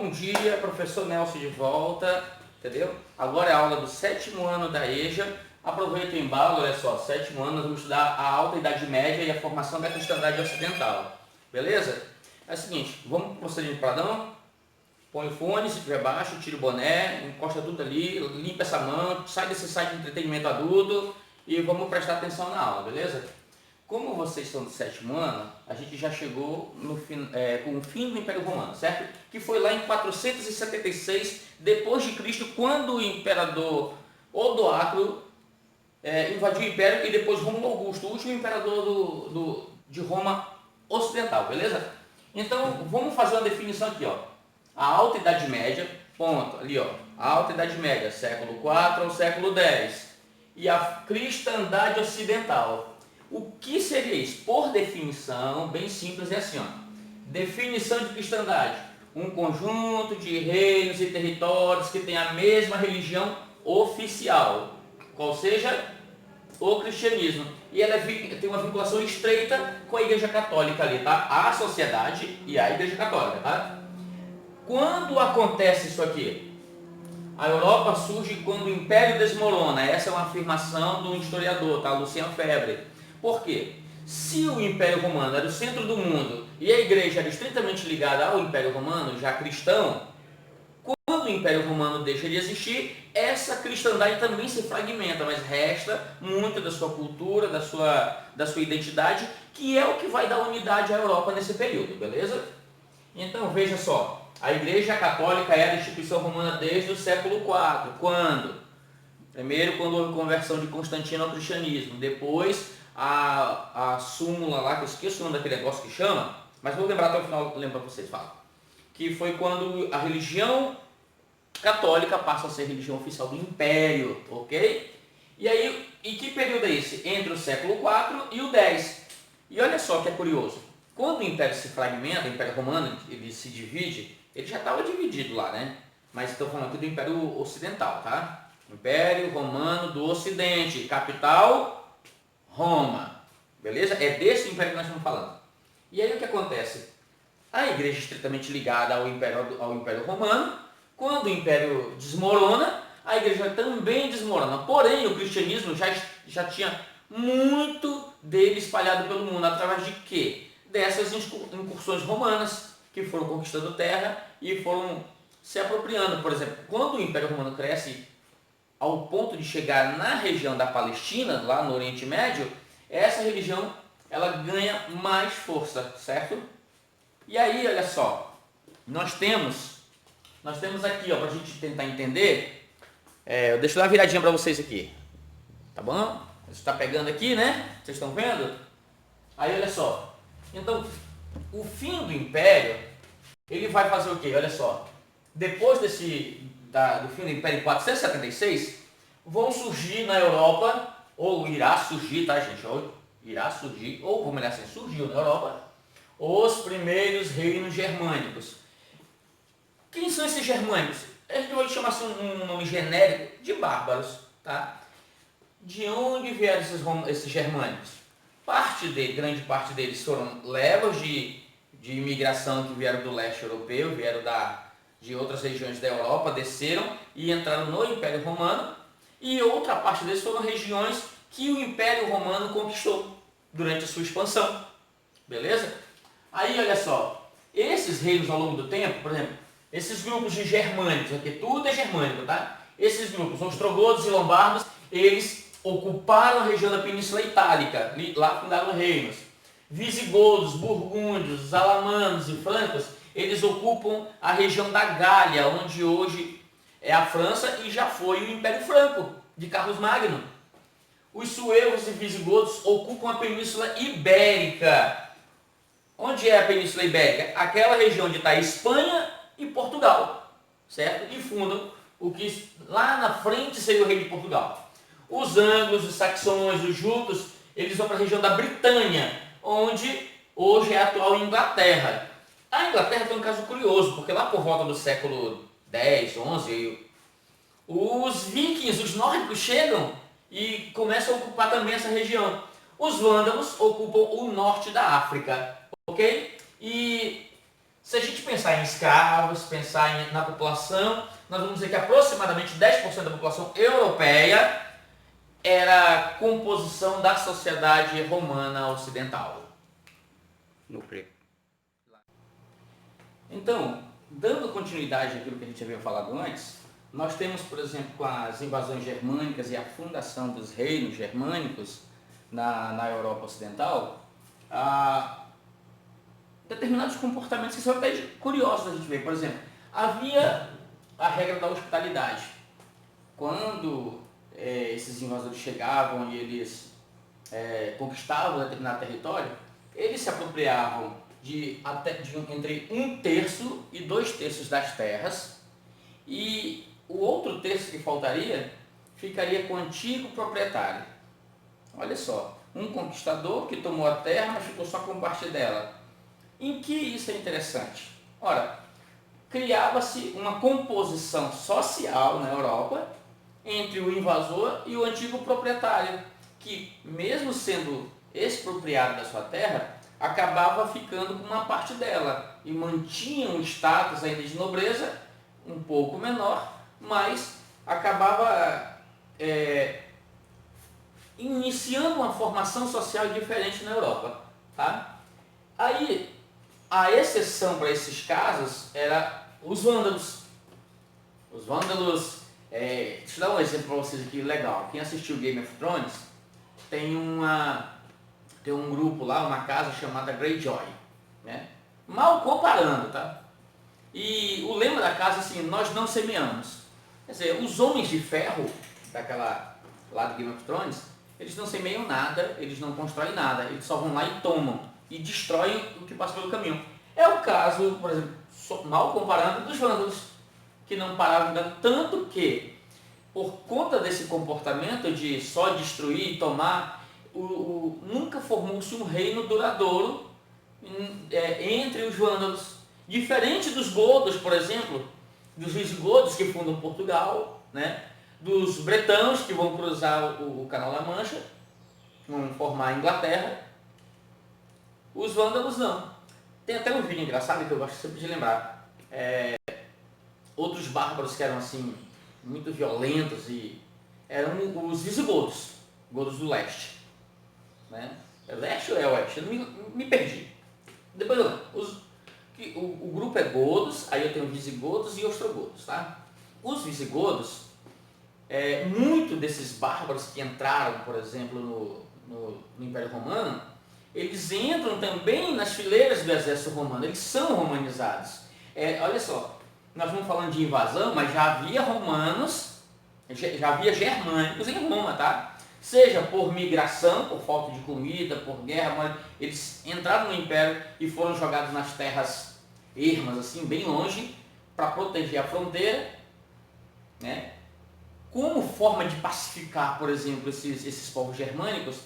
Bom dia, professor Nelson de volta, entendeu? Agora é a aula do 7º ano da EJA. Aproveita o embalo, olha só, 7º ano nós vamos estudar a Alta Idade Média e a formação da cristandade ocidental, beleza? É o seguinte, vamos para o procedimento padrão, põe o fone, se tiver baixo, tira o boné, encosta tudo ali, limpa essa mão, sai desse site de entretenimento adulto e vamos prestar atenção na aula, beleza? Como vocês são do 7º ano, a gente já chegou com o fim do Império Romano, certo? Que foi lá em 476 depois de Cristo, quando o imperador Odoacro invadiu o Império e depois Rômulo Augusto, o último imperador de Roma Ocidental, beleza? Então, vamos fazer uma definição aqui, ó. A Alta Idade Média, ponto, ali, ó. A Alta Idade Média, século IV ao século X. E a cristandade ocidental. O que seria isso? Por definição, bem simples, é assim, ó. Definição de cristandade: um conjunto de reinos e territórios que tem a mesma religião oficial, qual seja o cristianismo. E ela tem uma vinculação estreita com a Igreja Católica ali, tá? A sociedade e a Igreja Católica, tá? Quando acontece isso aqui? A Europa surge quando o Império desmorona. Essa é uma afirmação de um historiador, tá? Lucien Febvre. Por quê? Se o Império Romano era o centro do mundo e a igreja era estritamente ligada ao Império Romano, já cristão, quando o Império Romano deixa de existir, essa cristandade também se fragmenta, mas resta muito da sua cultura, da sua identidade, que é o que vai dar unidade à Europa nesse período, beleza? Então veja só, a Igreja Católica era a instituição romana desde o século IV. Quando? Primeiro, quando houve conversão de Constantino ao cristianismo, depois a súmula lá, que eu esqueço o nome daquele negócio que chama, mas vou lembrar até o final, lembro para vocês, fala. Que foi quando a religião católica passa a ser religião oficial do Império, ok? E aí, em que período é esse? Entre o século IV e o X. E olha só que é curioso, quando o Império se fragmenta, o Império Romano, ele se divide, ele já estava dividido lá, né? Mas estou falando aqui do Império Ocidental, tá? Império Romano do Ocidente, capital Roma, beleza? É desse império que nós estamos falando. E aí o que acontece? A igreja estritamente ligada ao Império Romano, quando o Império desmorona, a igreja também desmorona. Porém, o cristianismo já tinha muito dele espalhado pelo mundo. Através de quê? Dessas incursões romanas, que foram conquistando terra e foram se apropriando. Por exemplo, quando o Império Romano cresce ao ponto de chegar na região da Palestina, lá no Oriente Médio, essa religião ela ganha mais força, certo? E aí, olha só, nós temos aqui, para a gente tentar entender, deixa eu dar uma viradinha para vocês aqui, tá bom? Você está pegando aqui, né? Vocês estão vendo? Aí, olha só, então, o fim do Império, ele vai fazer o quê? Olha só, depois do fim do Império em 476, vão surgir na Europa, ou irá surgir, tá, gente? Ou irá surgir, ou vamos olhar assim, surgiu na Europa, os primeiros reinos germânicos. Quem são esses germânicos? A gente vai chamar assim um nome genérico de bárbaros, tá? De onde vieram esses germânicos? Grande parte deles foram levas de imigração que vieram do leste europeu, vieram de outras regiões da Europa, desceram e entraram no Império Romano, e outra parte deles foram regiões que o Império Romano conquistou durante a sua expansão, beleza? Aí olha só, esses reinos ao longo do tempo, por exemplo, esses grupos de germânicos, aqui tudo é germânico, tá? Esses grupos, ostrogodos e lombardos, eles ocuparam a região da Península Itálica, lá fundaram reinos. Visigodos, burgúndios, alamanos e francos, eles ocupam a região da Gália, onde hoje é a França e já foi o Império Franco, de Carlos Magno. Os suevos e visigodos ocupam a Península Ibérica. Onde é a Península Ibérica? Aquela região onde está a Espanha e Portugal, certo? E fundam o que lá na frente seria o reino de Portugal. Os ângulos, os saxões, os jutos, eles vão para a região da Britânia, onde hoje é a atual Inglaterra. A Inglaterra tem um caso curioso, porque lá por volta do século X, XI, os vikings, os nórdicos, chegam e começam a ocupar também essa região. Os vândalos ocupam o norte da África, ok? E Se a gente pensar em escravos, pensar na população, nós vamos dizer que aproximadamente 10% da população europeia era a composição da sociedade romana ocidental. Então, dando continuidade àquilo que a gente havia falado antes, nós temos, por exemplo, com as invasões germânicas e a fundação dos reinos germânicos na Europa Ocidental, determinados comportamentos que são até curiosos da gente ver. Por exemplo, havia a regra da hospitalidade. Quando esses invasores chegavam e eles conquistavam determinado território, eles se apropriavam de entre 1/3 e 2/3 das terras, e o outro terço que faltaria ficaria com o antigo proprietário. Olha só, um conquistador que tomou a terra, mas ficou só com parte dela. Em que isso é interessante? Ora, criava-se uma composição social na Europa entre o invasor e o antigo proprietário, que, mesmo sendo expropriado da sua terra, acabava ficando com uma parte dela e mantinha um status ainda de nobreza um pouco menor, mas acabava iniciando uma formação social diferente na Europa. Tá? Aí, a exceção para esses casos era os vândalos. Os vândalos, deixa eu dar um exemplo para vocês aqui legal. Quem assistiu Game of Thrones tem um grupo lá, uma casa chamada Greyjoy, né? Mal comparando, tá? E o lema da casa é assim: nós não semeamos. Quer dizer, os homens de ferro lá do Game of Thrones, eles não semeiam nada, eles não constroem nada, eles só vão lá e tomam e destroem o que passa pelo caminho. É o caso, por exemplo, mal comparando, dos vândalos, que não paravam tanto que, por conta desse comportamento de só destruir e tomar, nunca formou-se um reino duradouro entre os vândalos. Diferente dos godos, por exemplo, dos visigodos que fundam Portugal, né? Dos bretãos que vão cruzar o Canal da Mancha, vão formar a Inglaterra. Os vândalos não. Tem até um vídeo engraçado que eu gosto sempre de lembrar. Outros bárbaros que eram assim, muito violentos, e eram os visigodos, godos do leste. Né? É leste ou é oeste? Eu me perdi. Depois o grupo é godos, aí eu tenho visigodos e ostrogodos. Tá? Os visigodos, muito desses bárbaros que entraram, por exemplo, no Império Romano, eles entram também nas fileiras do exército romano, eles são romanizados. Olha só, nós vamos falando de invasão, mas já havia romanos, já havia germânicos em Roma, tá? Seja por migração, por falta de comida, por guerra, mas eles entraram no Império e foram jogados nas terras ermas, assim, bem longe, para proteger a fronteira, né? Como forma de pacificar, por exemplo, esses povos germânicos,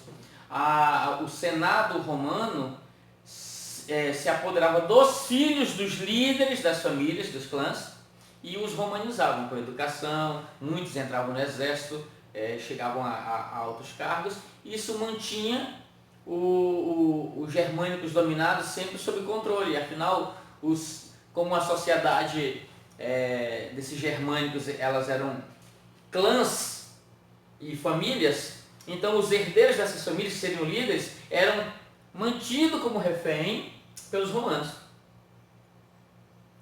o Senado romano se apoderava dos filhos dos líderes das famílias, dos clãs, e os romanizavam com educação. Muitos entravam no exército, chegavam a altos cargos. Isso mantinha os germânicos dominados sempre sob controle. Afinal, como a sociedade desses germânicos, elas eram clãs e famílias, então os herdeiros dessas famílias que seriam líderes eram mantidos como refém pelos romanos.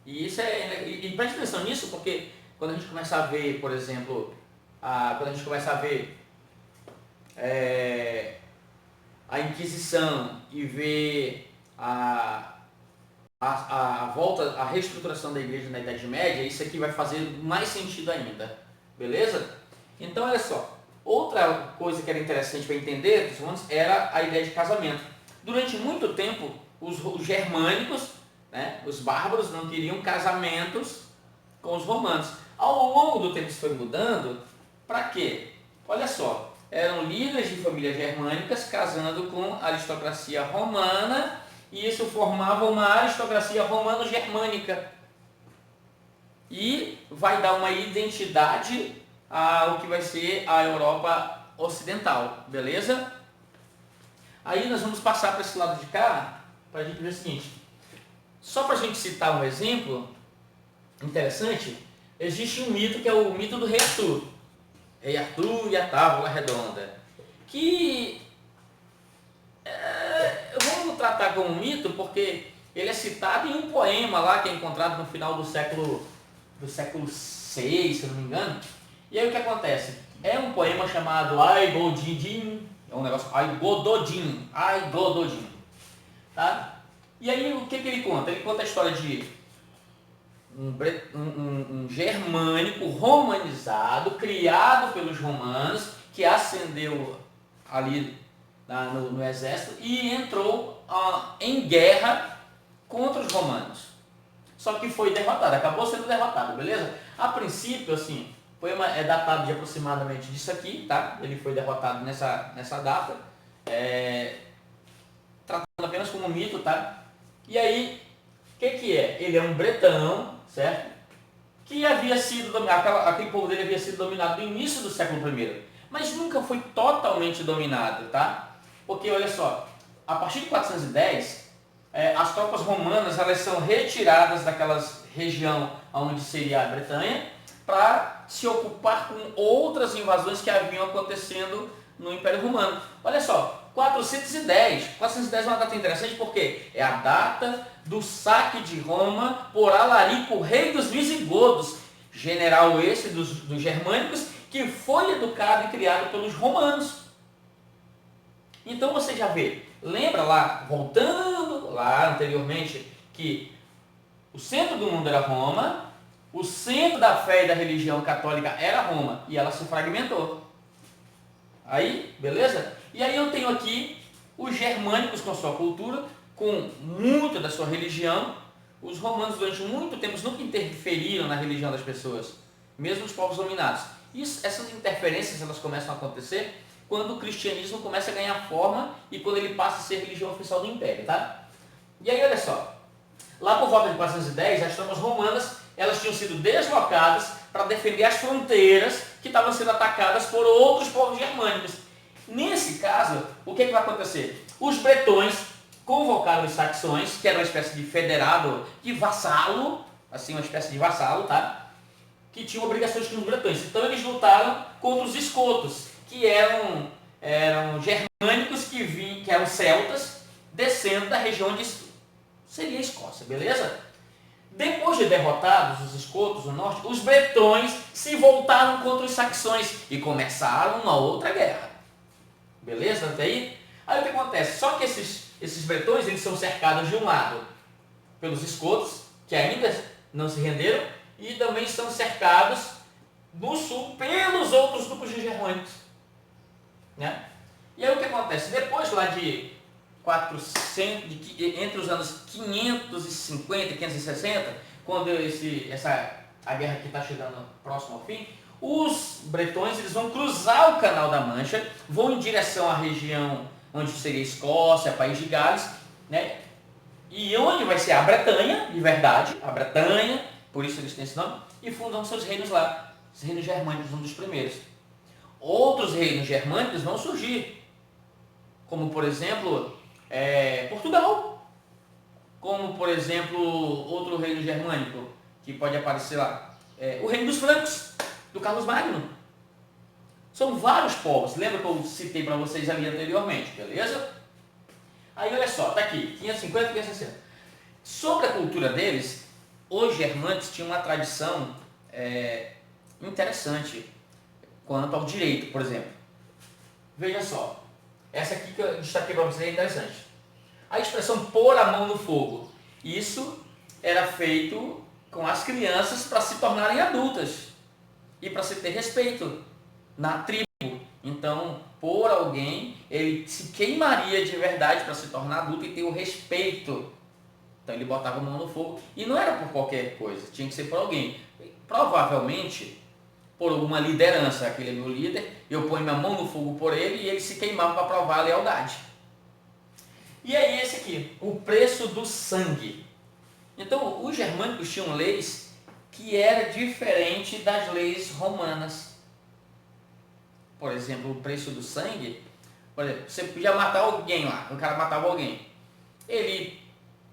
E isso e preste atenção nisso, porque quando a gente começa a ver, por exemplo, quando a gente começa a ver a Inquisição e ver a volta, a reestruturação da igreja na Idade Média, isso aqui vai fazer mais sentido ainda. Beleza? Então, olha só. Outra coisa que era interessante para entender dos romanos era a ideia de casamento. Durante muito tempo, os germânicos, né, os bárbaros, não queriam casamentos com os romanos. Ao longo do tempo isso foi mudando. Para quê? Olha só. Eram líderes de famílias germânicas casando com a aristocracia romana, e isso formava uma aristocracia romano-germânica. E vai dar uma identidade ao que vai ser a Europa Ocidental, beleza? Aí nós vamos passar para esse lado de cá, para a gente ver o seguinte. Só para a gente citar um exemplo interessante, existe um mito que é o mito do Rei Arthur. Rei Arthur e a Távola Redonda. Que vamos tratar como um mito porque ele é citado em um poema lá que é encontrado no final do século VI, se eu não me engano. E aí o que acontece? É um poema chamado Aigododin, é um negócio Aigododin, tá? E aí o que ele conta? Ele conta a história de um germânico romanizado, criado pelos romanos, que ascendeu ali no exército e entrou em guerra contra os romanos. Só que foi derrotado, acabou sendo derrotado, beleza? A princípio, assim, o poema é datado de aproximadamente disso aqui, tá? Ele foi derrotado nessa data, tratando apenas como um mito, tá? E aí, o que é? Ele é um bretão, certo? Que havia sido, aquele povo dele havia sido dominado no início do século I, mas nunca foi totalmente dominado, tá? Porque, olha só, a partir de 410, as tropas romanas elas são retiradas daquelas região onde seria a Bretanha para se ocupar com outras invasões que haviam acontecendo no Império Romano. Olha só, 410 é uma data interessante porque é a data do saque de Roma por Alarico, rei dos visigodos, general esse dos germânicos, que foi educado e criado pelos romanos. Então você já vê, lembra lá, voltando lá anteriormente, que o centro do mundo era Roma, o centro da fé e da religião católica era Roma, e ela se fragmentou. Aí, beleza? E aí eu tenho aqui os germânicos com sua cultura, com muito da sua religião. Os romanos durante muito tempo nunca interferiram na religião das pessoas, mesmo os povos dominados. Essas interferências elas começam a acontecer quando o cristianismo começa a ganhar forma e quando ele passa a ser religião oficial do império, tá? E aí olha só, lá por volta de 410, as tropas romanas elas tinham sido deslocadas para defender as fronteiras que estavam sendo atacadas por outros povos germânicos. Nesse caso, o que vai acontecer? Os bretões convocaram os saxões, que era uma espécie de federado, de vassalo, assim, uma espécie de vassalo, tá? Que tinham obrigações com os bretões. Então eles lutaram contra os escotos, que eram germânicos que eram celtas, descendo da região onde seria a Escócia, beleza? Depois de derrotados os escotos no norte, os bretões se voltaram contra os saxões e começaram uma outra guerra. Beleza? Até aí? Aí o que acontece? Só que esses bretões eles são cercados de um lado pelos escotos, que ainda não se renderam, e também estão cercados no sul pelos outros grupos de germânicos. Né? E aí o que acontece? Depois lá de 400, entre os anos 550 e 560, quando a guerra aqui está chegando próximo ao fim, os bretões eles vão cruzar o Canal da Mancha, vão em direção à região onde seria Escócia, País de Gales, né? E onde vai ser a Bretanha, de verdade, a Bretanha, por isso eles têm esse nome, e fundam seus reinos lá, os reinos germânicos, um dos primeiros. Outros reinos germânicos vão surgir, como por exemplo Portugal, como por exemplo outro reino germânico que pode aparecer lá, o reino dos francos, do Carlos Magno. São vários povos, lembra que eu citei para vocês ali anteriormente, beleza? Aí olha só, tá aqui, 550 e 560. Sobre a cultura deles, os germânicos tinham uma tradição interessante quanto ao direito, por exemplo. Veja só, essa aqui que eu destaquei para vocês é interessante. A expressão pôr a mão no fogo, isso era feito com as crianças para se tornarem adultas e para se ter respeito na tribo. Então, por alguém, ele se queimaria de verdade para se tornar adulto e ter o respeito. Então ele botava a mão no fogo e não era por qualquer coisa, tinha que ser por alguém. Provavelmente por alguma liderança, aquele é meu líder, eu ponho minha mão no fogo por ele e ele se queimava para provar a lealdade. E aí esse aqui, o preço do sangue. Então os germânicos tinham leis que era diferente das leis romanas. Por exemplo, o preço do sangue, por exemplo, você podia matar alguém lá, o cara matava alguém. Ele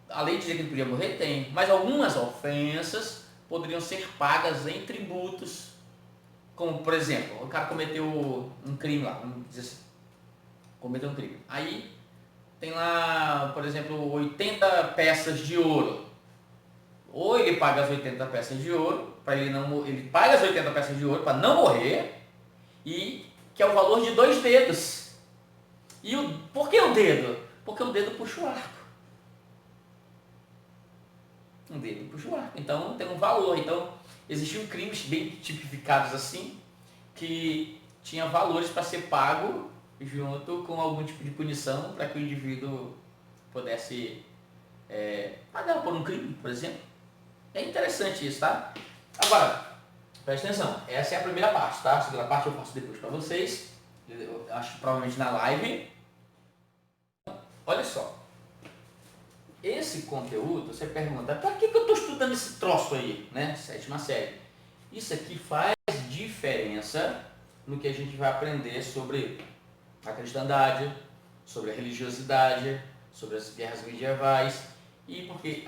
a lei dizia que ele podia morrer? Tem. Mas algumas ofensas poderiam ser pagas em tributos. Como, por exemplo, o cara cometeu um crime lá, vamos dizer assim. Cometeu um crime. Aí tem lá, por exemplo, 80 peças de ouro. Ou ele paga as 80 peças de ouro, para ele não ele paga as 80 peças de ouro para não morrer, e que é o valor de 2 dedos. E por que o dedo? Porque o dedo puxa o arco. Um dedo puxa o arco. Então tem um valor. Então existiam crimes bem tipificados assim, que tinha valores para ser pago junto com algum tipo de punição para que o indivíduo pudesse pagar por um crime, por exemplo. É interessante isso, tá? Agora, preste atenção, essa é a primeira parte, tá? A segunda parte eu faço depois para vocês, eu acho que provavelmente na live. Olha só, esse conteúdo, você pergunta, para que eu estou estudando esse troço aí, né? 7ª série. Isso aqui faz diferença no que a gente vai aprender sobre a cristandade, sobre a religiosidade, sobre as guerras medievais, e porque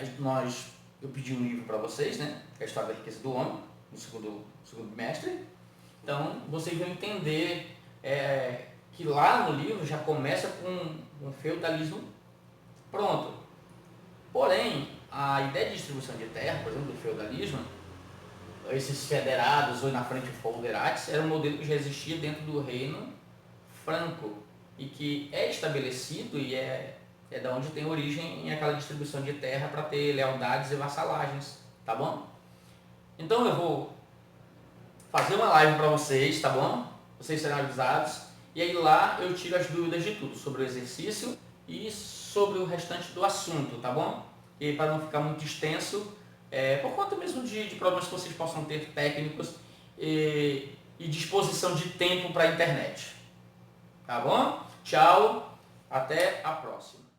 eu pedi um livro para vocês, né? Que é a História da Riqueza do Homem, no segundo bimestre. Então, vocês vão entender que lá no livro já começa com um feudalismo pronto. Porém, a ideia de distribuição de terra, por exemplo, do feudalismo, esses federados ou na frente folderates, era um modelo que já existia dentro do reino franco e que é estabelecido e é da onde tem origem em aquela distribuição de terra para ter lealdades e vassalagens, tá bom? Então eu vou fazer uma live para vocês, tá bom? Vocês serão avisados, e aí lá eu tiro as dúvidas de tudo, sobre o exercício e sobre o restante do assunto, tá bom? E para não ficar muito extenso, por conta mesmo de problemas que vocês possam ter técnicos e disposição de tempo para a internet. Tá bom? Tchau, até a próxima.